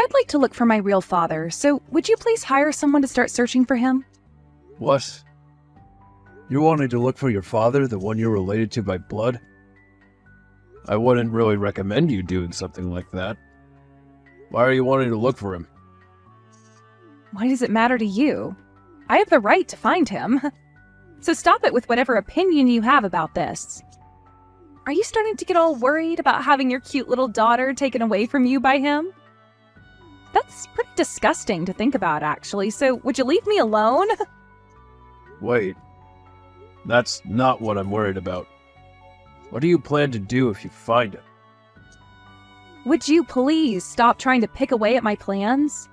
I'd like to look for my real father, so would you please hire someone to start searching for him? What? You're wanting to look for your father, the one you're related to by blood? I wouldn't really recommend you doing something like that. Why are you wanting to look for him? Why does it matter to you? I have the right to find him. So stop it with whatever opinion you have about this. Are you starting to get all worried about having your cute little daughter taken away from you by him? That's pretty disgusting to think about, actually, so would you leave me alone? Wait. That's not what I'm worried about. What do you plan to do if you find him? Would you please stop trying to pick away at my plans?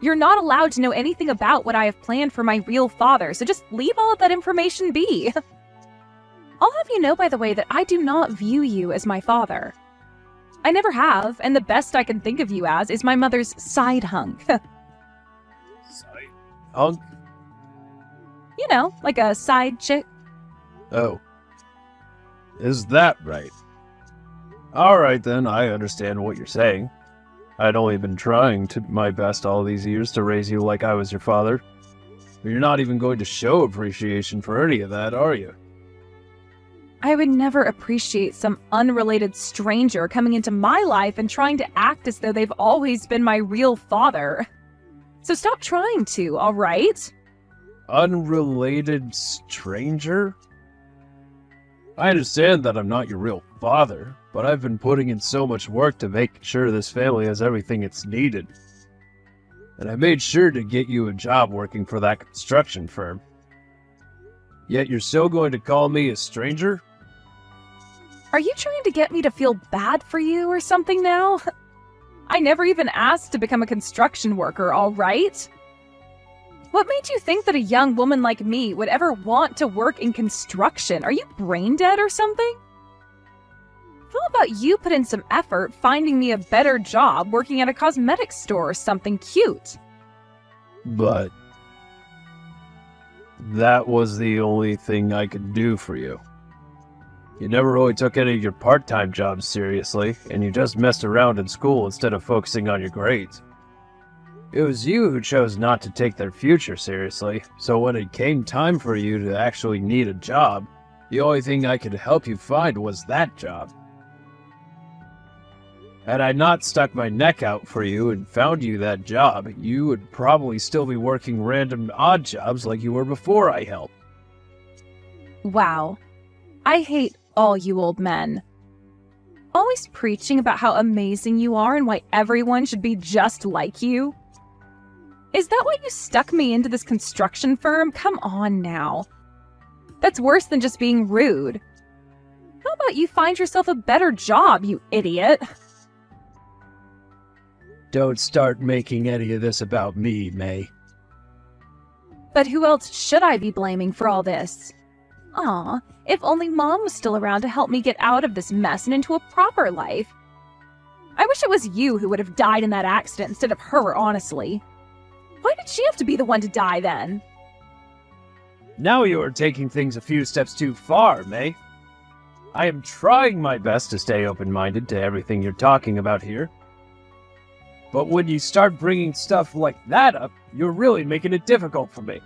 You're not allowed to know anything about what I have planned for my real father, so just leave all of that information be. I'll have you know, by the way, that I do not view you as my father. I never have, and the best I can think of you as is my mother's side hunk. Side hunk? You know, like a side chick. Oh. Is that right? Alright then, I understand what you're saying. I'd only been trying my best all these years to raise you like I was your father. But you're not even going to show appreciation for any of that, are you? I would never appreciate some unrelated stranger coming into my life and trying to act as though they've always been my real father. So stop trying to, alright? Unrelated stranger? I understand that I'm not your real father, but I've been putting in so much work to make sure this family has everything it's needed. And I made sure to get you a job working for that construction firm. Yet you're still going to call me a stranger? Are you trying to get me to feel bad for you or something now? I never even asked to become a construction worker, alright? What made you think that a young woman like me would ever want to work in construction? Are you brain dead or something? How about you put in some effort finding me a better job working at a cosmetics store or something cute? But that was the only thing I could do for you. You never really took any of your part-time jobs seriously, and you just messed around in school instead of focusing on your grades. It was you who chose not to take their future seriously, so when it came time for you to actually need a job, the only thing I could help you find was that job. Had I not stuck my neck out for you and found you that job, you would probably still be working random odd jobs like you were before I helped. Wow. I hate all you old men. Always preaching about how amazing you are and why everyone should be just like you. Is that why you stuck me into this construction firm? Come on now. That's worse than just being rude. How about you find yourself a better job, you idiot? Don't start making any of this about me, May. But who else should I be blaming for all this? Aw, if only Mom was still around to help me get out of this mess and into a proper life. I wish it was you who would have died in that accident instead of her, honestly. Why did she have to be the one to die then? Now you are taking things a few steps too far, May. I am trying my best to stay open-minded to everything you're talking about here. But when you start bringing stuff like that up, you're really making it difficult for me.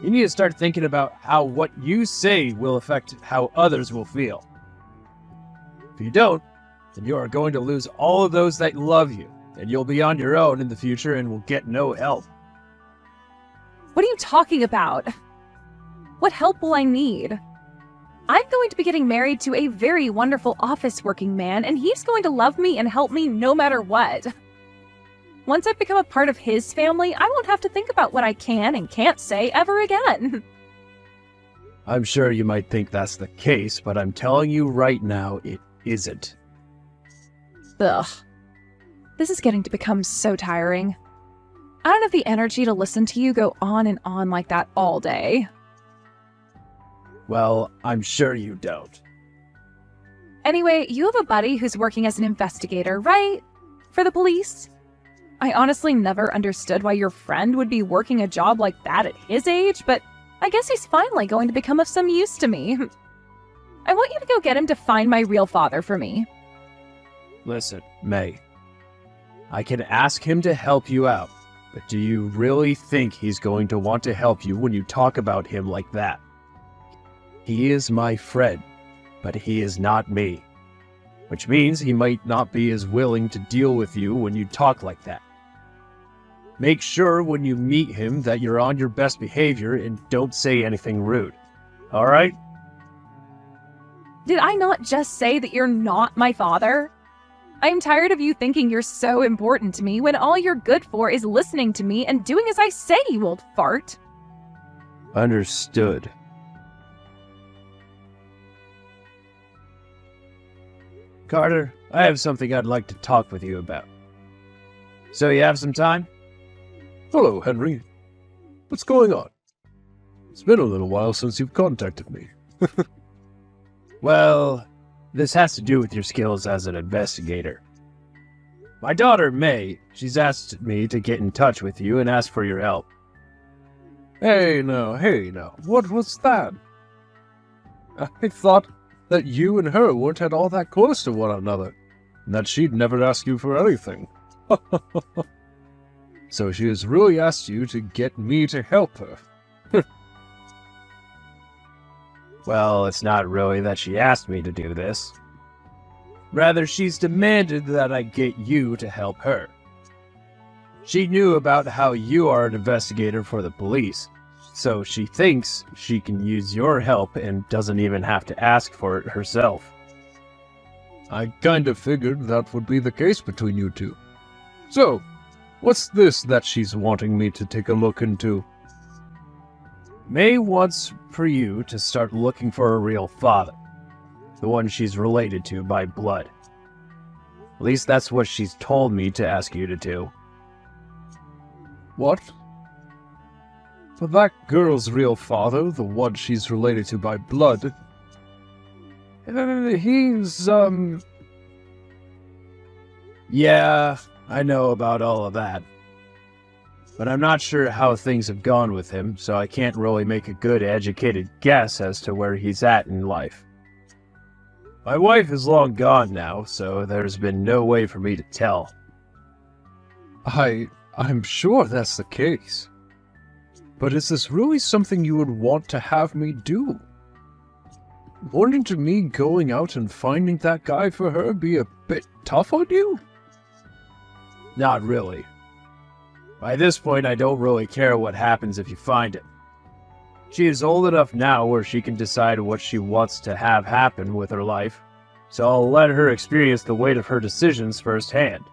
You need to start thinking about how what you say will affect how others will feel. If you don't, then you are going to lose all of those that love you, and you'll be on your own in the future and will get no help. What are you talking about? What help will I need? I'm going to be getting married to a very wonderful office-working man, and he's going to love me and help me no matter what. Once I become a part of his family, I won't have to think about what I can and can't say ever again. I'm sure you might think that's the case, but I'm telling you right now, it isn't. Ugh. This is getting to become so tiring. I don't have the energy to listen to you go on and on like that all day. Well, I'm sure you don't. Anyway, you have a buddy who's working as an investigator, right? For the police? I honestly never understood why your friend would be working a job like that at his age, but I guess he's finally going to become of some use to me. I want you to go get him to find my real father for me. Listen, May. I can ask him to help you out, but do you really think he's going to want to help you when you talk about him like that? He is my friend, but he is not me, which means he might not be as willing to deal with you when you talk like that. Make sure when you meet him that you're on your best behavior and don't say anything rude. All right? Did I not just say that you're not my father? I am tired of you thinking you're so important to me when all you're good for is listening to me and doing as I say, you old fart. Understood. Carter, I have something I'd like to talk with you about. So you have some time? Hello, Henry. What's going on? It's been a little while since you've contacted me. Well, this has to do with your skills as an investigator. My daughter, May, she's asked me to get in touch with you and ask for your help. Hey now, what was that? I thought that you and her weren't at all that close to one another, and that she'd never ask you for anything. So she has really asked you to get me to help her. Well, it's not really that she asked me to do this. Rather, she's demanded that I get you to help her. She knew about how you are an investigator for the police, so she thinks she can use your help and doesn't even have to ask for it herself. I kind of figured that would be the case between you two. So, what's this that she's wanting me to take a look into? May wants for you to start looking for a real father, the one she's related to by blood. At least that's what she's told me to ask you to do. What? For that girl's real father, the one she's related to by blood, he's, Yeah, I know about all of that. But I'm not sure how things have gone with him, so I can't really make a good, educated guess as to where he's at in life. My wife is long gone now, so there's been no way for me to tell. I'm sure that's the case. But is this really something you would want to have me do? Wouldn't me going out and finding that guy for her be a bit tough on you? Not really. By this point, I don't really care what happens if you find him. She is old enough now where she can decide what she wants to have happen with her life, so I'll let her experience the weight of her decisions firsthand.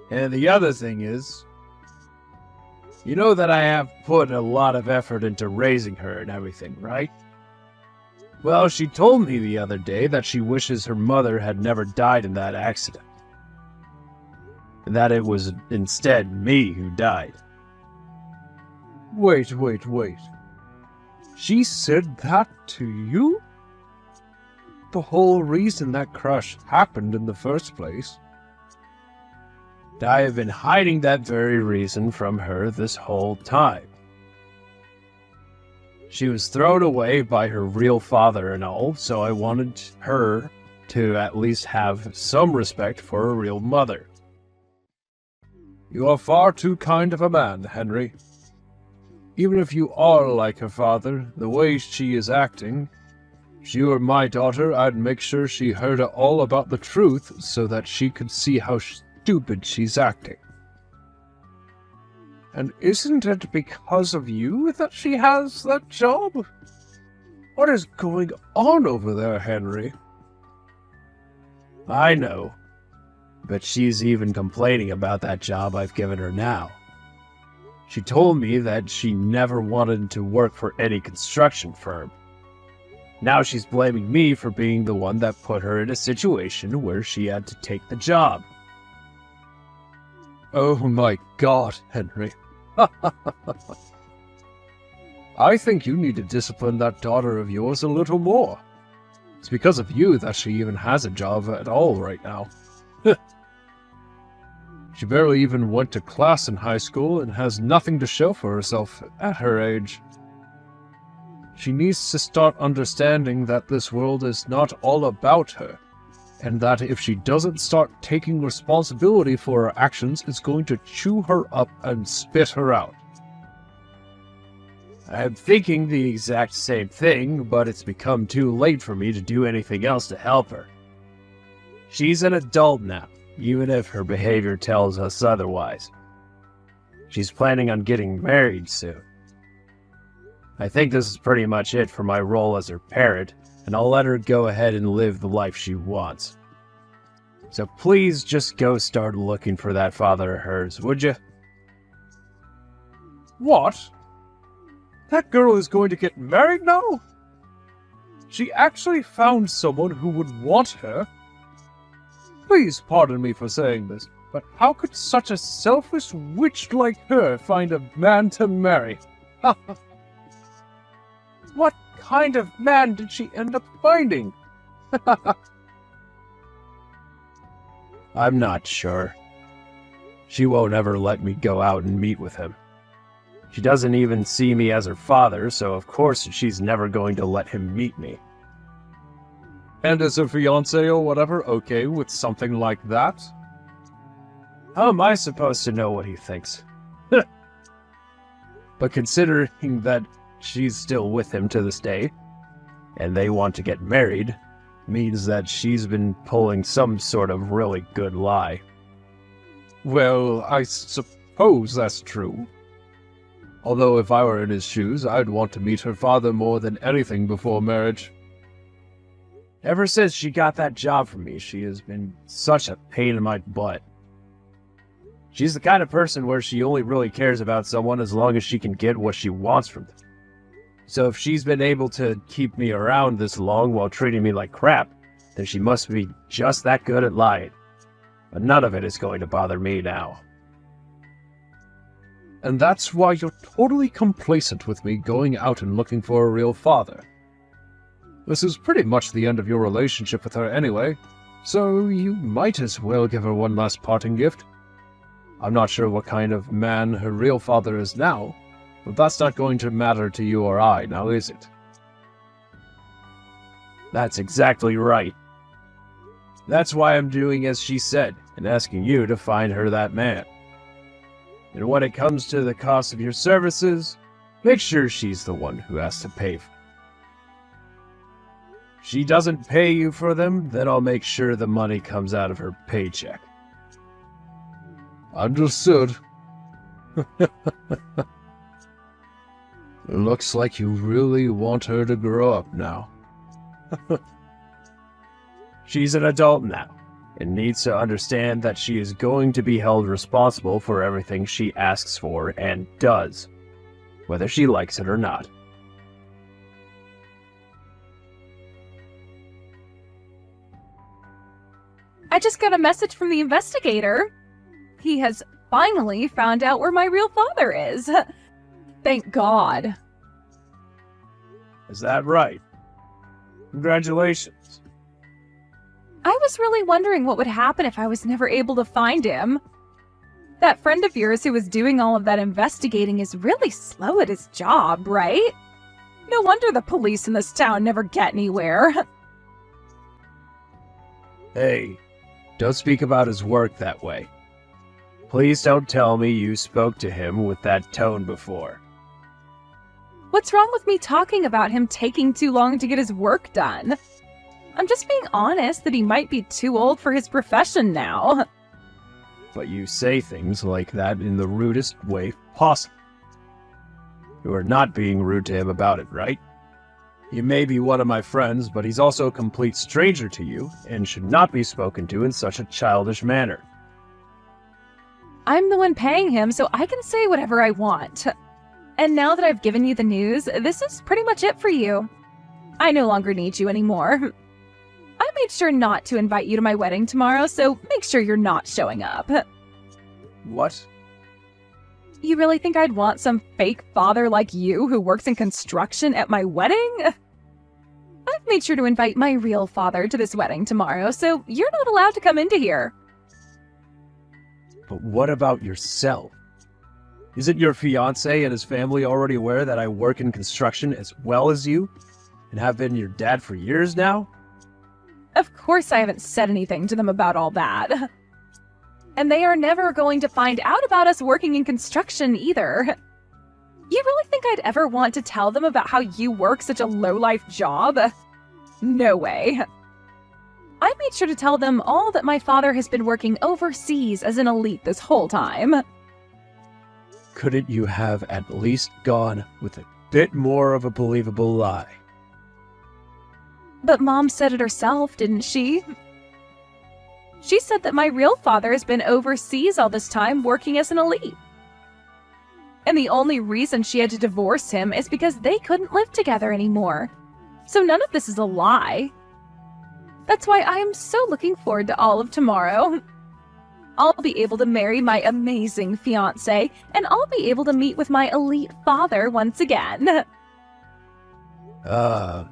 And the other thing is, you know that I have put a lot of effort into raising her and everything, right? Well, she told me the other day that she wishes her mother had never died in that accident. And that it was instead me who died. Wait. She said that to you? The whole reason that crash happened in the first place. I have been hiding that very reason from her this whole time. She was thrown away by her real father and all, so I wanted her to at least have some respect for her real mother. You are far too kind of a man, Henry. Even if you are like her father, the way she is acting, if she were my daughter, I'd make sure she heard all about the truth so that she could see how stupid she's acting. And isn't it because of you that she has that job? What is going on over there, Henry? I know. But she's even complaining about that job I've given her now. She told me that she never wanted to work for any construction firm. Now she's blaming me for being the one that put her in a situation where she had to take the job. Oh my God, Henry. I think you need to discipline that daughter of yours a little more. It's because of you that she even has a job at all right now. She barely even went to class in high school and has nothing to show for herself at her age. She needs to start understanding that this world is not all about her, and that if she doesn't start taking responsibility for her actions, it's going to chew her up and spit her out. I'm thinking the exact same thing, but it's become too late for me to do anything else to help her. She's an adult now, even if her behavior tells us otherwise. She's planning on getting married soon. I think this is pretty much it for my role as her parent, and I'll let her go ahead and live the life she wants. So please just go start looking for that father of hers, would you? What? That girl is going to get married now? She actually found someone who would want her? Please pardon me for saying this, but how could such a selfish witch like her find a man to marry? What kind of man did she end up finding? I'm not sure. She won't ever let me go out and meet with him. She doesn't even see me as her father, so of course she's never going to let him meet me. And is her fiancé or whatever okay with something like that? How am I supposed to know what he thinks? But considering that she's still with him to this day, and they want to get married, means that she's been pulling some sort of really good lie. Well, I suppose that's true. Although if I were in his shoes, I'd want to meet her father more than anything before marriage. Ever since she got that job for me, she has been such a pain in my butt. She's the kind of person where she only really cares about someone as long as she can get what she wants from them. So if she's been able to keep me around this long while treating me like crap, then she must be just that good at lying. But none of it is going to bother me now. And that's why you're totally complacent with me going out and looking for a real father. This is pretty much the end of your relationship with her anyway, so you might as well give her one last parting gift. I'm not sure what kind of man her real father is now, but that's not going to matter to you or I, now is it? That's exactly right. That's why I'm doing as she said, and asking you to find her that man. And when it comes to the cost of your services, make sure she's the one who has to pay for them. If she doesn't pay you for them, then I'll make sure the money comes out of her paycheck. Understood. Looks like you really want her to grow up now. She's an adult now, and needs to understand that she is going to be held responsible for everything she asks for and does, whether she likes it or not. I just got a message from the investigator. He has finally found out where my real father is. Thank God. Is that right? Congratulations. I was really wondering what would happen if I was never able to find him. That friend of yours who was doing all of that investigating is really slow at his job, right? No wonder the police in this town never get anywhere. Hey, don't speak about his work that way. Please don't tell me you spoke to him with that tone before. What's wrong with me talking about him taking too long to get his work done? I'm just being honest that he might be too old for his profession now. But you say things like that in the rudest way possible. You are not being rude to him about it, right? He may be one of my friends, but he's also a complete stranger to you, and should not be spoken to in such a childish manner. I'm the one paying him, so I can say whatever I want. And now that I've given you the news, this is pretty much it for you. I no longer need you anymore. I made sure not to invite you to my wedding tomorrow, so make sure you're not showing up. What? You really think I'd want some fake father like you who works in construction at my wedding? I've made sure to invite my real father to this wedding tomorrow, so you're not allowed to come into here. But what about yourself? Isn't your fiancé and his family already aware that I work in construction as well as you, and have been your dad for years now? Of course I haven't said anything to them about all that. And they are never going to find out about us working in construction either. You really think I'd ever want to tell them about how you work such a low-life job? No way. I made sure to tell them all that my father has been working overseas as an elite this whole time. Couldn't you have at least gone with a bit more of a believable lie? But Mom said it herself, didn't she? She said that my real father has been overseas all this time working as an elite. And the only reason she had to divorce him is because they couldn't live together anymore. So none of this is a lie. That's why I am so looking forward to all of tomorrow. I'll be able to marry my amazing fiancé, and I'll be able to meet with my elite father once again. Now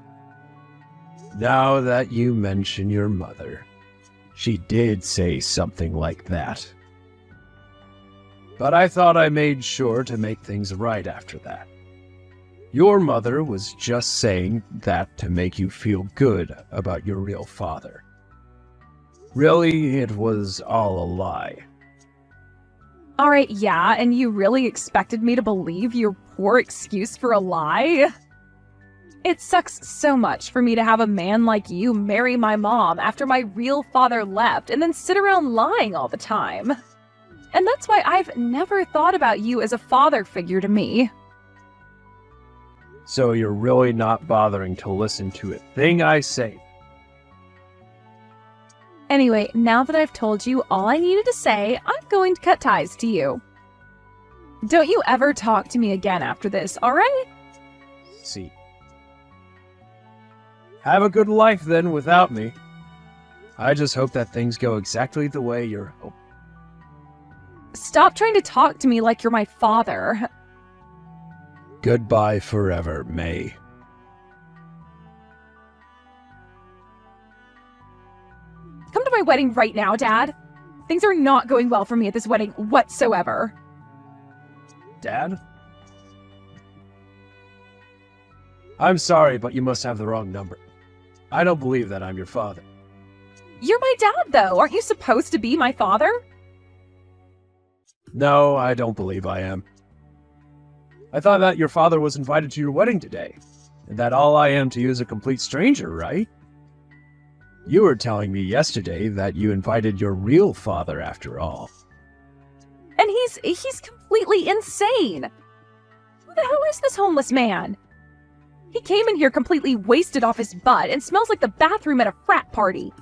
that you mention your mother, she did say something like that. But I thought I made sure to make things right after that. Your mother was just saying that to make you feel good about your real father. Really, it was all a lie. Alright, yeah, and you really expected me to believe your poor excuse for a lie? It sucks so much for me to have a man like you marry my mom after my real father left and then sit around lying all the time. And that's why I've never thought about you as a father figure to me. So you're really not bothering to listen to a thing I say? Anyway, now that I've told you all I needed to say, I'm going to cut ties to you. Don't you ever talk to me again after this, alright? See. Have a good life then without me. I just hope that things go exactly the way you're hoping. Stop trying to talk to me like you're my father. Goodbye forever, May. Come to my wedding right now, Dad. Things are not going well for me at this wedding whatsoever. Dad? I'm sorry, but you must have the wrong number. I don't believe that I'm your father. You're my dad, though. Aren't you supposed to be my father? No, I don't believe I am. I thought that your father was invited to your wedding today, and that all I am to you is a complete stranger, right? You were telling me yesterday that you invited your real father after all. And he's completely insane. Who the hell is this homeless man? He came in here completely wasted off his butt and smells like the bathroom at a frat party.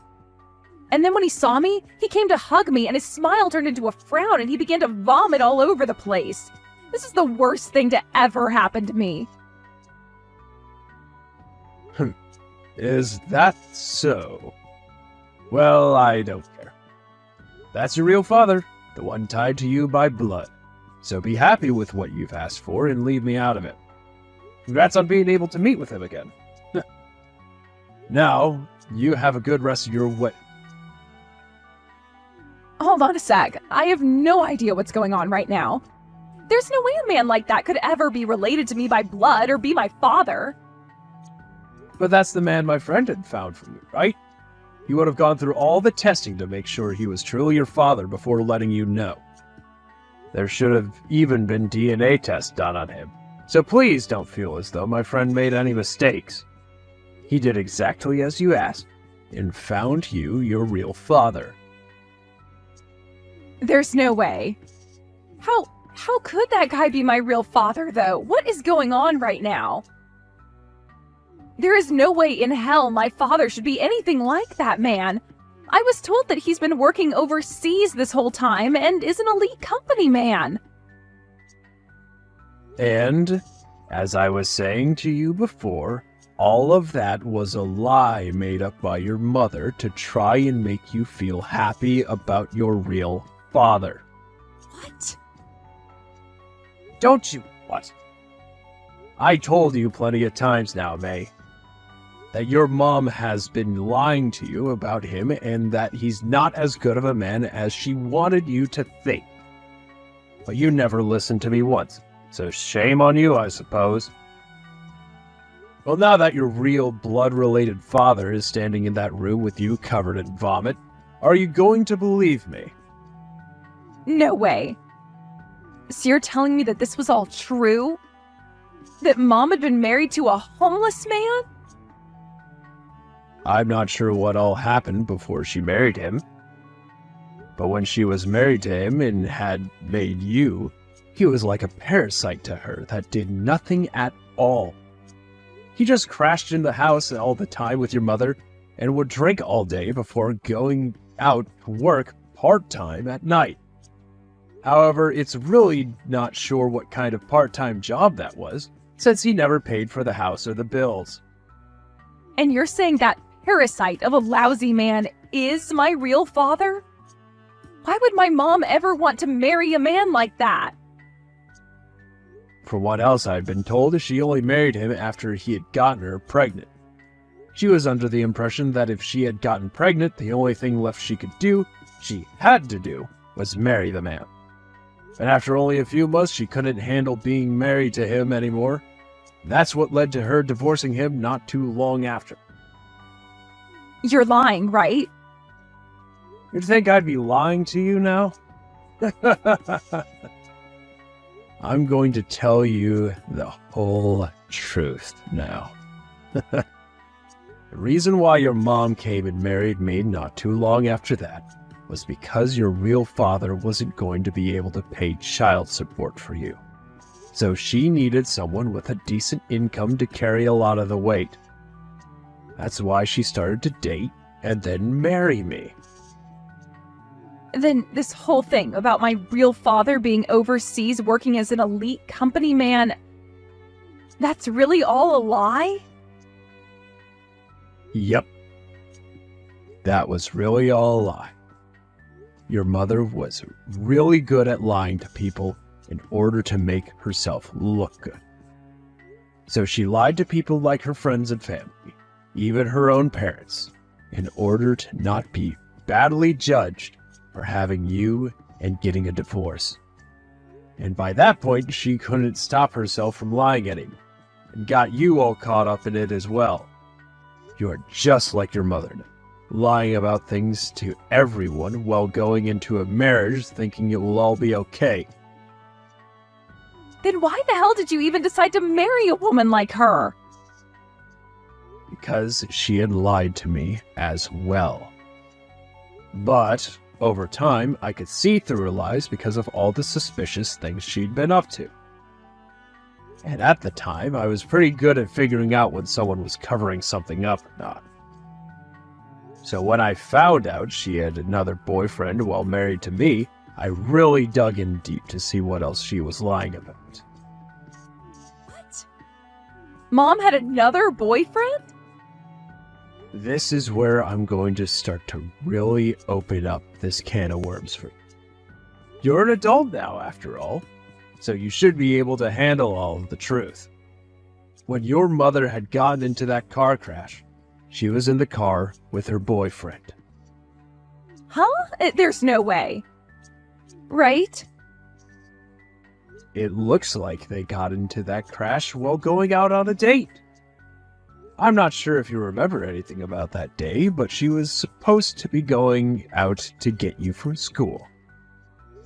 And then when he saw me, he came to hug me and his smile turned into a frown and he began to vomit all over the place. This is the worst thing to ever happen to me. Is that so? Well, I don't care. That's your real father, the one tied to you by blood. So be happy with what you've asked for and leave me out of it. Congrats on being able to meet with him again. Now, you have a good rest of your wedding. Hold on a sec. I have no idea what's going on right now. There's no way a man like that could ever be related to me by blood or be my father. But that's the man my friend had found for you, right? He would have gone through all the testing to make sure he was truly your father before letting you know. There should have even been DNA tests done on him. So please don't feel as though my friend made any mistakes. He did exactly as you asked, and found you your real father. There's no way. How could that guy be my real father, though? What is going on right now? There is no way in hell my father should be anything like that man. I was told that he's been working overseas this whole time and is an elite company man. And, as I was saying to you before, all of that was a lie made up by your mother to try and make you feel happy about your real father. What? Don't you what? I told you plenty of times now, May, that your mom has been lying to you about him and that he's not as good of a man as she wanted you to think. But you never listened to me once, so shame on you, I suppose. Well, now that your real blood-related father is standing in that room with you covered in vomit, are you going to believe me? No way. So you're telling me that this was all true? That Mom had been married to a homeless man? I'm not sure what all happened before she married him. But when she was married to him and had made you, he was like a parasite to her that did nothing at all. He just crashed in the house all the time with your mother and would drink all day before going out to work part-time at night. However, it's really not sure what kind of part-time job that was, since he never paid for the house or the bills. And you're saying that parasite of a lousy man is my real father? Why would my mom ever want to marry a man like that? From what else I'd been told, she only married him after he had gotten her pregnant. She was under the impression that if she had gotten pregnant, the only thing left she had to do, was marry the man. And after only a few months, she couldn't handle being married to him anymore. That's what led to her divorcing him not too long after. You're lying, right? You'd think I'd be lying to you now? I'm going to tell you the whole truth now. The reason why your mom came and married me not too long after that was because your real father wasn't going to be able to pay child support for you. So she needed someone with a decent income to carry a lot of the weight. That's why she started to date and then marry me. Then this whole thing about my real father being overseas working as an elite company man, that's really all a lie? Yep. That was really all a lie. Your mother was really good at lying to people in order to make herself look good. So she lied to people like her friends and family, even her own parents, in order to not be badly judged for having you and getting a divorce. And by that point, she couldn't stop herself from lying anymore, and got you all caught up in it as well. You're just like your mother now, lying about things to everyone while going into a marriage thinking it will all be okay. Then why the hell did you even decide to marry a woman like her? Because she had lied to me as well. But over time, I could see through her lies because of all the suspicious things she'd been up to. And at the time, I was pretty good at figuring out when someone was covering something up or not. So when I found out she had another boyfriend while married to me, I really dug in deep to see what else she was lying about. What? Mom had another boyfriend? This is where I'm going to start to really open up this can of worms for you. You're an adult now, after all, so you should be able to handle all of the truth. When your mother had gotten into that car crash, she was in the car with her boyfriend. Huh? There's no way. Right? It looks like they got into that crash while going out on a date. I'm not sure if you remember anything about that day, but she was supposed to be going out to get you from school.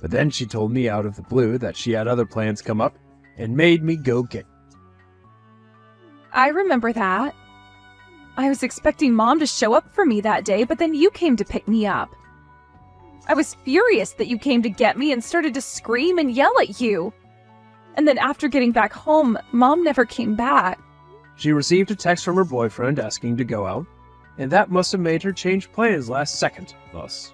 But then she told me out of the blue that she had other plans come up and made me go get you. I remember that. I was expecting Mom to show up for me that day, but then you came to pick me up. I was furious that you came to get me and started to scream and yell at you. And then after getting back home, Mom never came back. She received a text from her boyfriend asking to go out, and that must have made her change plans last second, thus.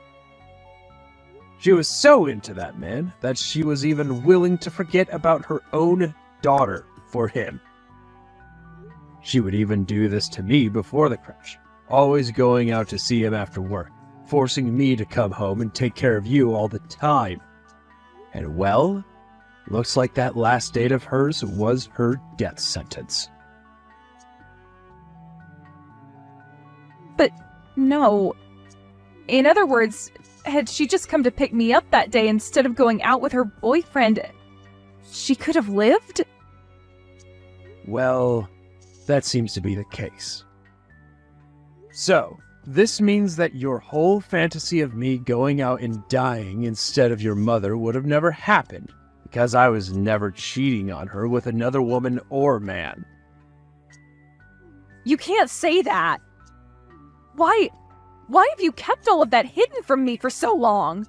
She was so into that man that she was even willing to forget about her own daughter for him. She would even do this to me before the crash, always going out to see him after work, forcing me to come home and take care of you all the time. And well, looks like that last date of hers was her death sentence. But no. In other words, had she just come to pick me up that day instead of going out with her boyfriend, she could have lived? Well, that seems to be the case. So, this means that your whole fantasy of me going out and dying instead of your mother would have never happened, because I was never cheating on her with another woman or man. You can't say that. Why have you kept all of that hidden from me for so long?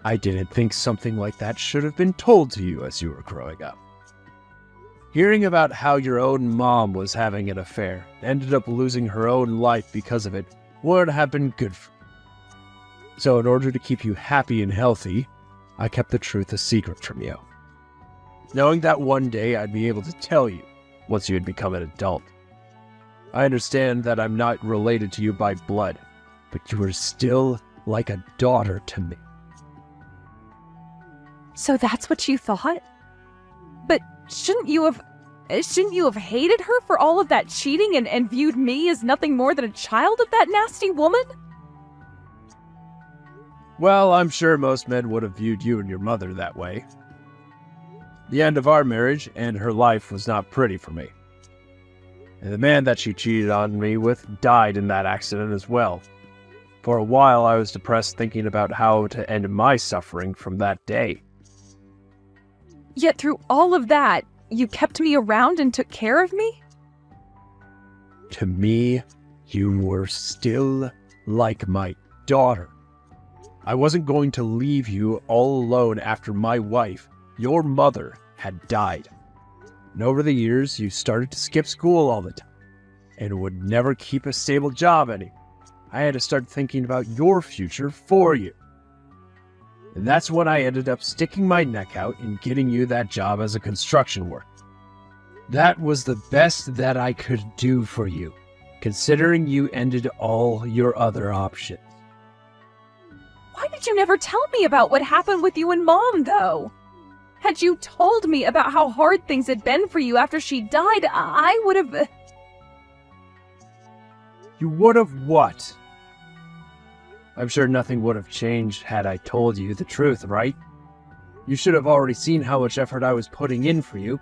I didn't think something like that should have been told to you as you were growing up. Hearing about how your own mom was having an affair, ended up losing her own life because of it, would have been good for you. So in order to keep you happy and healthy, I kept the truth a secret from you. Knowing that one day I'd be able to tell you once you had become an adult. I understand that I'm not related to you by blood, but you are still like a daughter to me. So that's what you thought? But shouldn't you have hated her for all of that cheating and viewed me as nothing more than a child of that nasty woman? Well, I'm sure most men would have viewed you and your mother that way. The end of our marriage and her life was not pretty for me. And the man that she cheated on me with died in that accident as well. For a while, I was depressed thinking about how to end my suffering from that day. Yet through all of that, you kept me around and took care of me? To me, you were still like my daughter. I wasn't going to leave you all alone after my wife, your mother, had died. And over the years, you started to skip school all the time and would never keep a stable job anymore. I had to start thinking about your future for you. And that's when I ended up sticking my neck out and getting you that job as a construction worker. That was the best that I could do for you, considering you ended all your other options. Why did you never tell me about what happened with you and Mom, though? Had you told me about how hard things had been for you after she died, I would have... You would have what? I'm sure nothing would have changed had I told you the truth, right? You should have already seen how much effort I was putting in for you.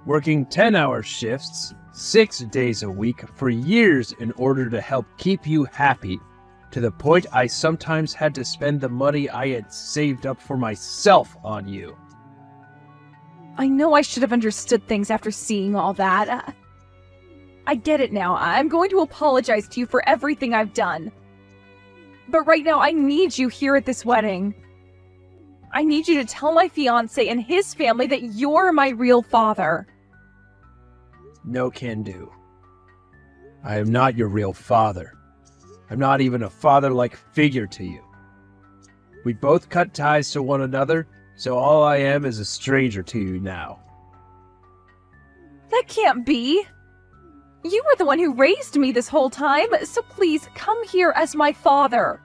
Working 10-hour shifts, 6 days a week, for years in order to help keep you happy, to the point I sometimes had to spend the money I had saved up for myself on you. I know I should have understood things after seeing all that. I get it now. I'm going to apologize to you for everything I've done. But right now, I need you here at this wedding. I need you to tell my fiancé and his family that you're my real father. No can do. I am not your real father. I'm not even a father-like figure to you. We both cut ties to one another, so all I am is a stranger to you now. That can't be. You were the one who raised me this whole time, so please come here as my father.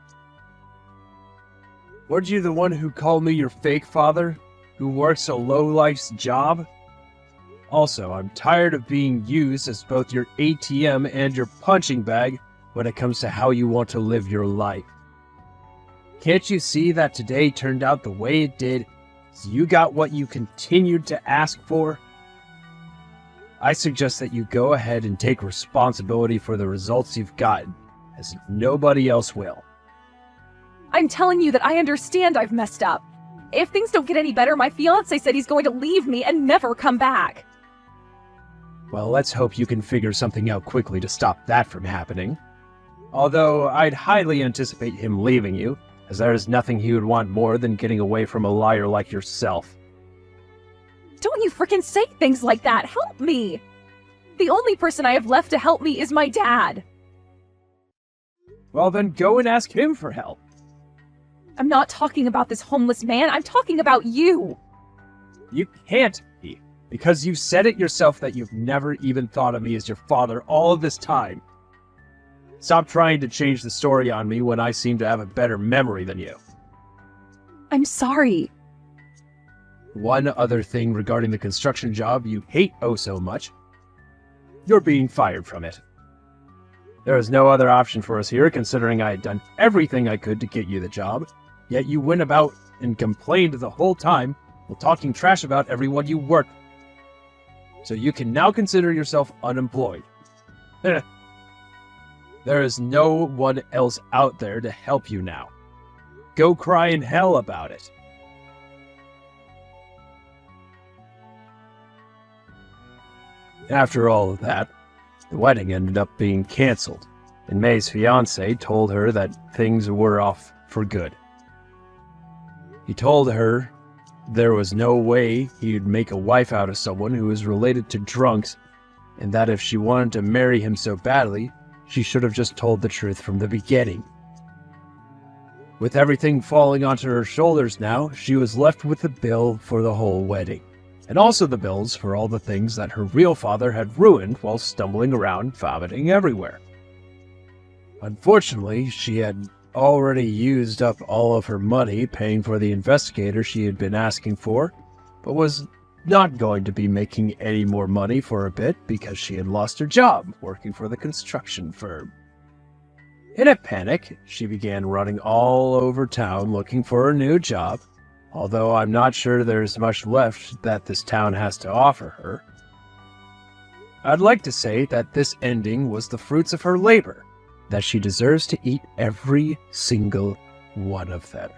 Weren't you the one who called me your fake father, who works a low-life's job? Also, I'm tired of being used as both your ATM and your punching bag when it comes to how you want to live your life. Can't you see that today turned out the way it did, so you got what you continued to ask for? I suggest that you go ahead and take responsibility for the results you've gotten, as nobody else will. I'm telling you that I understand I've messed up. If things don't get any better, my fiancé said he's going to leave me and never come back. Well, let's hope you can figure something out quickly to stop that from happening. Although I'd highly anticipate him leaving you, as there is nothing he would want more than getting away from a liar like yourself. Don't you frickin' say things like that! Help me! The only person I have left to help me is my dad. Well, then go and ask him for help. I'm not talking about this homeless man, I'm talking about you! You can't be, because you've said it yourself that you've never even thought of me as your father all of this time. Stop trying to change the story on me when I seem to have a better memory than you. I'm sorry. One other thing regarding the construction job you hate oh so much. You're being fired from it. There is no other option for us here, considering I had done everything I could to get you the job, yet you went about and complained the whole time while talking trash about everyone you worked with. so you can now consider yourself unemployed. There is no one else out there to help you now. Go cry in hell about it. After all of that, the wedding ended up being canceled, and May's fiance told her that things were off for good. He told her there was no way he'd make a wife out of someone who was related to drunks, and that if she wanted to marry him so badly, she should have just told the truth from the beginning. With everything falling onto her shoulders now, she was left with the bill for the whole wedding, and also the bills for all the things that her real father had ruined while stumbling around vomiting everywhere. Unfortunately, she had already used up all of her money paying for the investigator she had been asking for, but was not going to be making any more money for a bit because she had lost her job working for the construction firm. In a panic, she began running all over town looking for a new job, although I'm not sure there's much left that this town has to offer her. I'd like to say that this ending was the fruits of her labor, that she deserves to eat every single one of them.